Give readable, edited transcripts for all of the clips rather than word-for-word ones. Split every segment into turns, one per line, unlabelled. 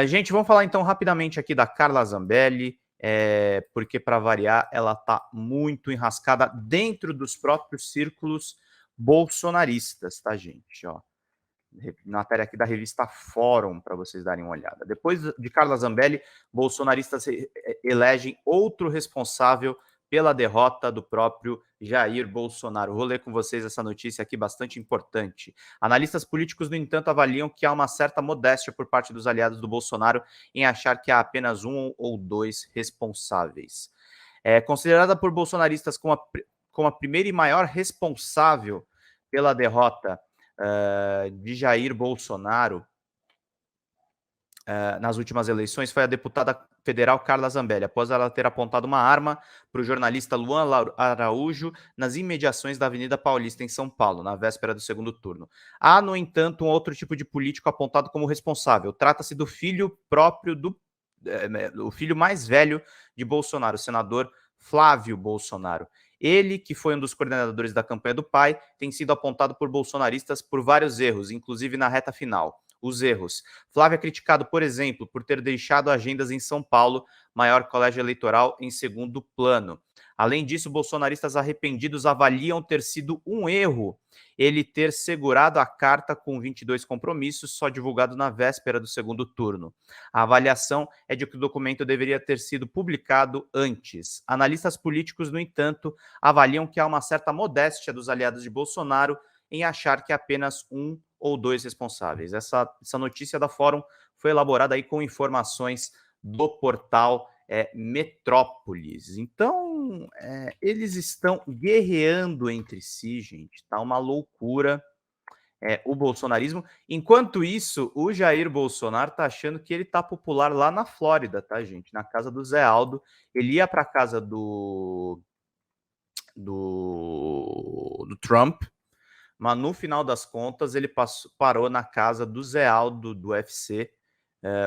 Gente, vamos falar então rapidamente aqui da Carla Zambelli, porque para variar ela está muito enrascada dentro dos próprios círculos bolsonaristas, tá, gente? Ó, matéria aqui da revista Fórum, para vocês darem uma olhada. Depois de Carla Zambelli, bolsonaristas elegem outro responsável pela derrota do próprio Jair Bolsonaro. Vou ler com vocês essa notícia aqui bastante importante. Analistas políticos, no entanto, avaliam que há uma certa modéstia por parte dos aliados do Bolsonaro em achar que há apenas um ou dois responsáveis. Considerada por bolsonaristas como a primeira e maior responsável pela derrota de Jair Bolsonaro nas últimas eleições foi a deputada federal Carla Zambelli, após ela ter apontado uma arma para o jornalista Luan Araújo nas imediações da Avenida Paulista, em São Paulo, na véspera do segundo turno. Há, no entanto, um outro tipo de político apontado como responsável. Trata-se do filho próprio o filho mais velho de Bolsonaro, o senador Flávio Bolsonaro. Ele, que foi um dos coordenadores da campanha do pai, tem sido apontado por bolsonaristas por vários erros, inclusive na reta final. Os erros. Flávio é criticado, por exemplo, por ter deixado agendas em São Paulo, maior colégio eleitoral, em segundo plano. Além disso, bolsonaristas arrependidos avaliam ter sido um erro ele ter segurado a carta com 22 compromissos, só divulgado na véspera do segundo turno. A avaliação é de que o documento deveria ter sido publicado antes. Analistas políticos, no entanto, avaliam que há uma certa modéstia dos aliados de Bolsonaro em achar que apenas um ou dois responsáveis. Essa notícia da Fórum foi elaborada aí com informações do portal Metrópolis. Então, eles estão guerreando entre si, gente. Tá uma loucura o bolsonarismo. Enquanto isso, o Jair Bolsonaro tá achando que ele tá popular lá na Flórida, tá, gente? Na casa do Zé Aldo. Ele ia para casa do Trump, mas no final das contas ele parou na casa do Zé Aldo, do UFC,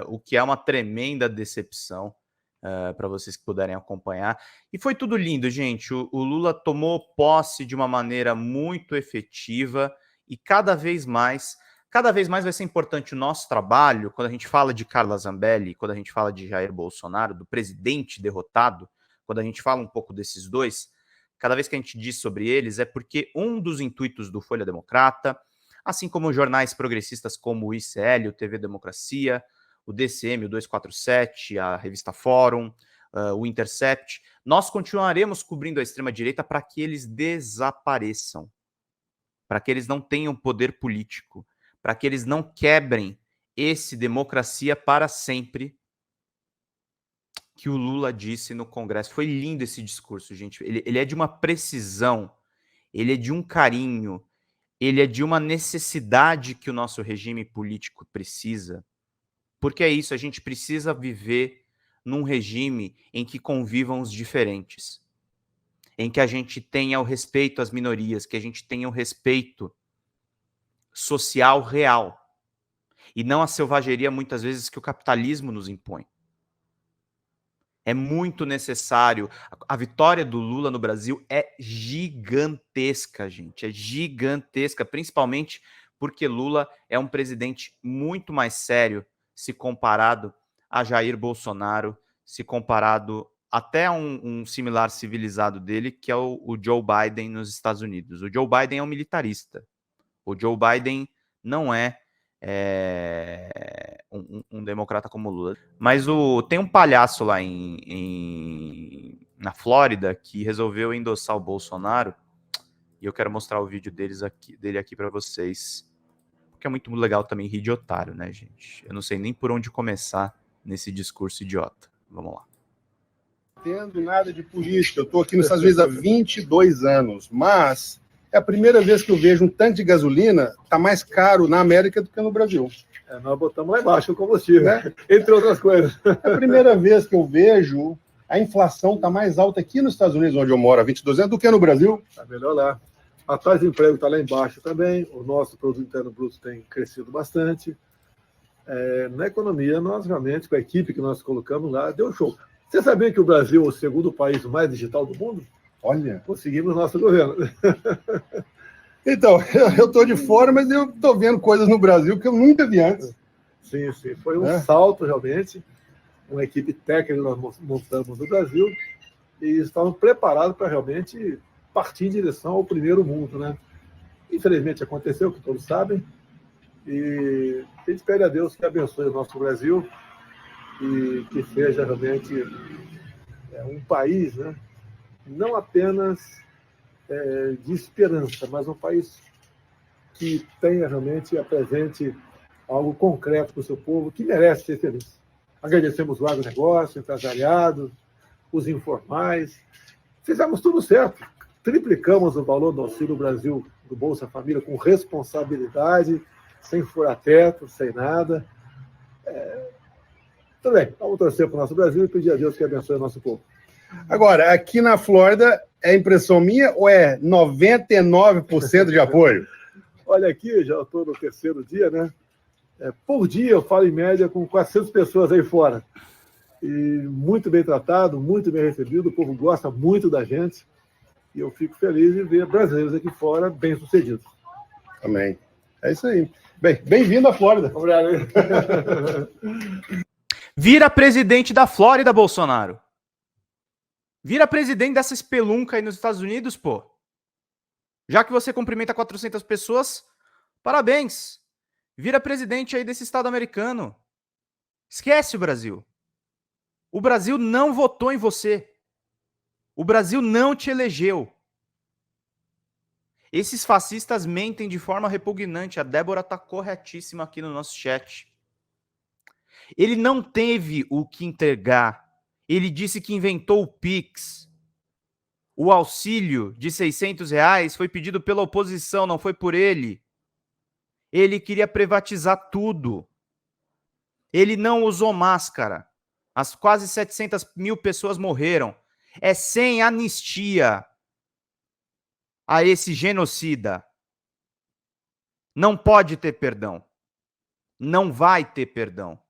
o que é uma tremenda decepção para vocês que puderem acompanhar. E foi tudo lindo, gente. O Lula tomou posse de uma maneira muito efetiva e cada vez mais vai ser importante o nosso trabalho, quando a gente fala de Carla Zambelli, quando a gente fala de Jair Bolsonaro, do presidente derrotado, quando a gente fala um pouco desses dois, cada vez que a gente diz sobre eles, é porque um dos intuitos do Folha Democrata, assim como jornais progressistas como o ICL, o TV Democracia, o DCM, o 247, a revista Fórum, o Intercept, nós continuaremos cobrindo a extrema-direita para que eles desapareçam, para que eles não tenham poder político, para que eles não quebrem esse democracia para sempre que o Lula disse no Congresso. Foi lindo esse discurso, gente. Ele é de uma precisão, ele é de um carinho, ele é de uma necessidade que o nosso regime político precisa. Porque é isso, a gente precisa viver num regime em que convivam os diferentes, em que a gente tenha o respeito às minorias, que a gente tenha o respeito social real, e não a selvageria, muitas vezes, que o capitalismo nos impõe. É muito necessário. A vitória do Lula no Brasil é gigantesca, gente. É gigantesca, principalmente porque Lula é um presidente muito mais sério se comparado a Jair Bolsonaro, se comparado até a um similar civilizado dele, que é o Joe Biden nos Estados Unidos. O Joe Biden é um militarista. O Joe Biden não é um democrata como o Lula. Mas tem um palhaço lá na Flórida que resolveu endossar o Bolsonaro, e eu quero mostrar o vídeo dele aqui para vocês, porque é muito legal também rir de otário, né, gente? Eu não sei nem por onde começar nesse discurso idiota. Vamos lá.
Não entendo nada de política. Eu estou aqui nos Estados Unidos há 22 anos, mas é a primeira vez que eu vejo um tanque de gasolina tá mais caro na América do que no Brasil.
Nós botamos lá embaixo o combustível, né? Entre outras coisas.
É a primeira vez que eu vejo a inflação tá mais alta aqui nos Estados Unidos, onde eu moro há 22 anos, do que no Brasil.
Está melhor lá. A taxa de emprego está lá embaixo também. O nosso produto interno bruto tem crescido bastante. Na economia, nós realmente, com a equipe que nós colocamos lá, deu show. Você sabia que o Brasil é o segundo país mais digital do mundo?
Olha,
conseguimos nosso governo.
Então, eu estou de fora, mas eu estou vendo coisas no Brasil que eu nunca vi antes.
Sim, sim. Foi um salto, realmente. Uma equipe técnica que nós montamos no Brasil e estavam preparados para realmente partir em direção ao primeiro mundo, né? Infelizmente aconteceu, que todos sabem, e a gente pede a Deus que abençoe o nosso Brasil e que seja realmente um país, né? Não apenas de esperança, mas um país que tenha realmente, apresente algo concreto para o seu povo, que merece ser feliz. Agradecemos o agronegócio, empresariado, os informais. Fizemos tudo certo. Triplicamos o valor do Auxílio Brasil do Bolsa Família com responsabilidade, sem furar-teto, sem nada. Tudo bem, vamos torcer para o nosso Brasil e pedir a Deus que abençoe o nosso povo.
Agora, aqui na Flórida, é impressão minha ou é 99% de apoio?
Olha aqui, já estou no terceiro dia, né? Por dia eu falo em média com 400 pessoas aí fora. E muito bem tratado, muito bem recebido, o povo gosta muito da gente. E eu fico feliz em ver brasileiros aqui fora bem-sucedidos.
Amém. É isso aí. Bem-vindo à Flórida.
Obrigado.
Vira presidente da Flórida, Bolsonaro. Vira presidente dessa espelunca aí nos Estados Unidos, pô. Já que você cumprimenta 400 pessoas, parabéns. Vira presidente aí desse estado americano. Esquece o Brasil. O Brasil não votou em você. O Brasil não te elegeu. Esses fascistas mentem de forma repugnante. A Débora tá corretíssima aqui no nosso chat. Ele não teve o que entregar. Ele disse que inventou o Pix. O auxílio de R$600 foi pedido pela oposição, não foi por ele. Ele queria privatizar tudo. Ele não usou máscara. As quase 700 mil pessoas morreram. É sem anistia a esse genocida. Não pode ter perdão. Não vai ter perdão.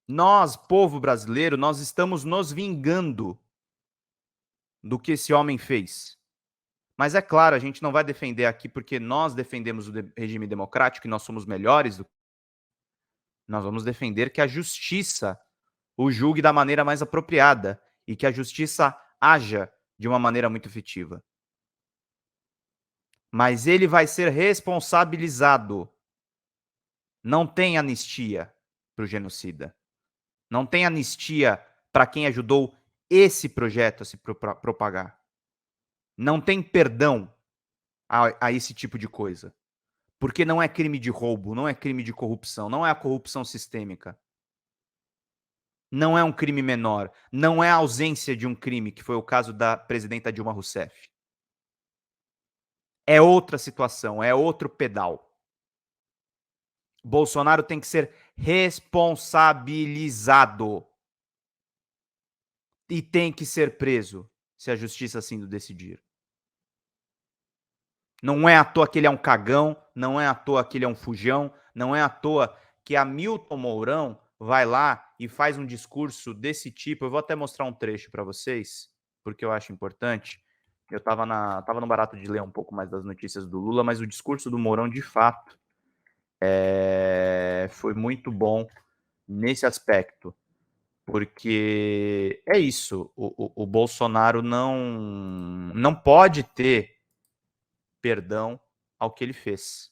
Nós, povo brasileiro, nós estamos nos vingando do que esse homem fez. Mas é claro, a gente não vai defender aqui porque nós defendemos o regime democrático e nós somos melhores. Nós vamos defender que a justiça o julgue da maneira mais apropriada e que a justiça haja de uma maneira muito efetiva. Mas ele vai ser responsabilizado. Não tem anistia para o genocida. Não tem anistia para quem ajudou esse projeto a se propagar. Não tem perdão a esse tipo de coisa. Porque não é crime de roubo, não é crime de corrupção, não é a corrupção sistêmica. Não é um crime menor, não é a ausência de um crime, que foi o caso da presidenta Dilma Rousseff. É outra situação, é outro pedal. Bolsonaro tem que ser responsabilizado. E tem que ser preso, se a justiça assim o decidir. Não é à toa que ele é um cagão, não é à toa que ele é um fujão, não é à toa que Hamilton Mourão vai lá e faz um discurso desse tipo. Eu vou até mostrar um trecho para vocês, porque eu acho importante. Eu tava no barato de ler um pouco mais das notícias do Lula, mas o discurso do Mourão, de fato, foi muito bom nesse aspecto. Porque é isso, o Bolsonaro não pode ter perdão ao que ele fez.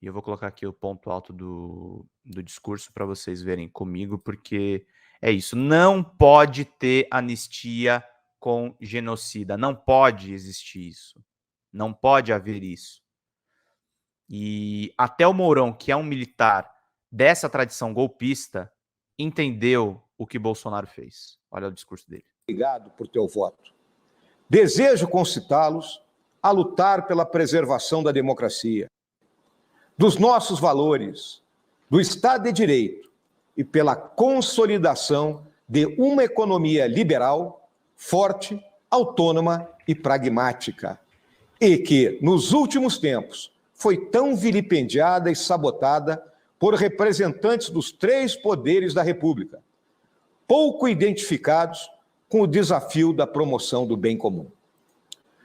E eu vou colocar aqui o ponto alto do discurso para vocês verem comigo, porque é isso, não pode ter anistia com genocida, não pode existir isso, não pode haver isso. E até o Mourão, que é um militar dessa tradição golpista, entendeu o que Bolsonaro fez. Olha o discurso dele.
Obrigado por teu voto. Desejo concitá-los a lutar pela preservação da democracia, dos nossos valores, do Estado de Direito e pela consolidação de uma economia liberal, forte, autônoma e pragmática, e que, nos últimos tempos, foi tão vilipendiada e sabotada por representantes dos 3 poderes da República, pouco identificados com o desafio da promoção do bem comum.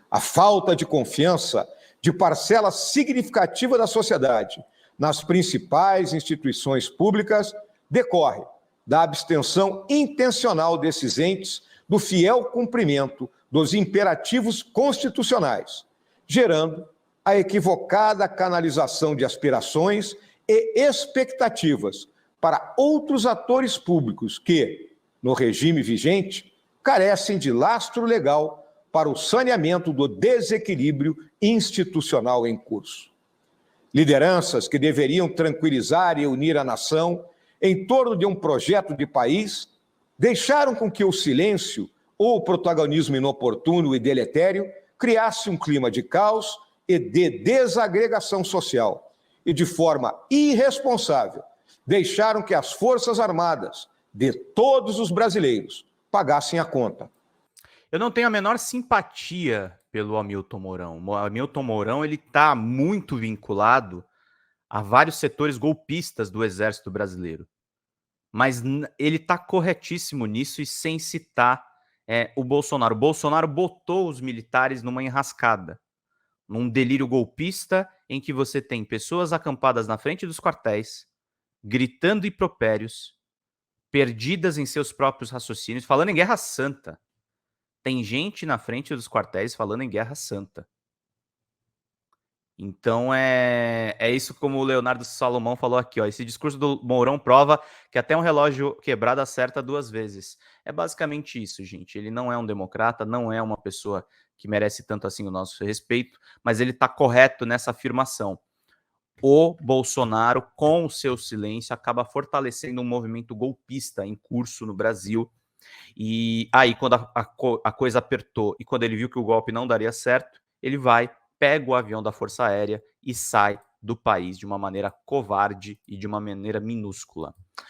A falta de confiança de parcela significativa da sociedade nas principais instituições públicas decorre da abstenção intencional desses entes do fiel cumprimento dos imperativos constitucionais, gerando a equivocada canalização de aspirações e expectativas para outros atores públicos que, no regime vigente, carecem de lastro legal para o saneamento do desequilíbrio institucional em curso. Lideranças que deveriam tranquilizar e unir a nação em torno de um projeto de país deixaram com que o silêncio ou o protagonismo inoportuno e deletério criasse um clima de caos e de desagregação social e, de forma irresponsável, deixaram que as Forças Armadas de todos os brasileiros pagassem a conta.
Eu não tenho a menor simpatia pelo Hamilton Mourão. O Hamilton Mourão ele está muito vinculado a vários setores golpistas do Exército Brasileiro. Mas ele está corretíssimo nisso e sem citar o Bolsonaro. O Bolsonaro botou os militares numa enrascada, num delírio golpista em que você tem pessoas acampadas na frente dos quartéis, gritando impropérios, perdidas em seus próprios raciocínios, falando em guerra santa. Tem gente na frente dos quartéis falando em guerra santa. Então é isso como o Leonardo Salomão falou aqui, ó. Esse discurso do Mourão prova que até um relógio quebrado acerta 2 vezes. É basicamente isso, gente. Ele não é um democrata, não é uma pessoa que merece tanto assim o nosso respeito, mas ele está correto nessa afirmação. O Bolsonaro, com o seu silêncio, acaba fortalecendo um movimento golpista em curso no Brasil. E aí, quando a coisa apertou e quando ele viu que o golpe não daria certo, ele vai, pega o avião da Força Aérea e sai do país de uma maneira covarde e de uma maneira minúscula.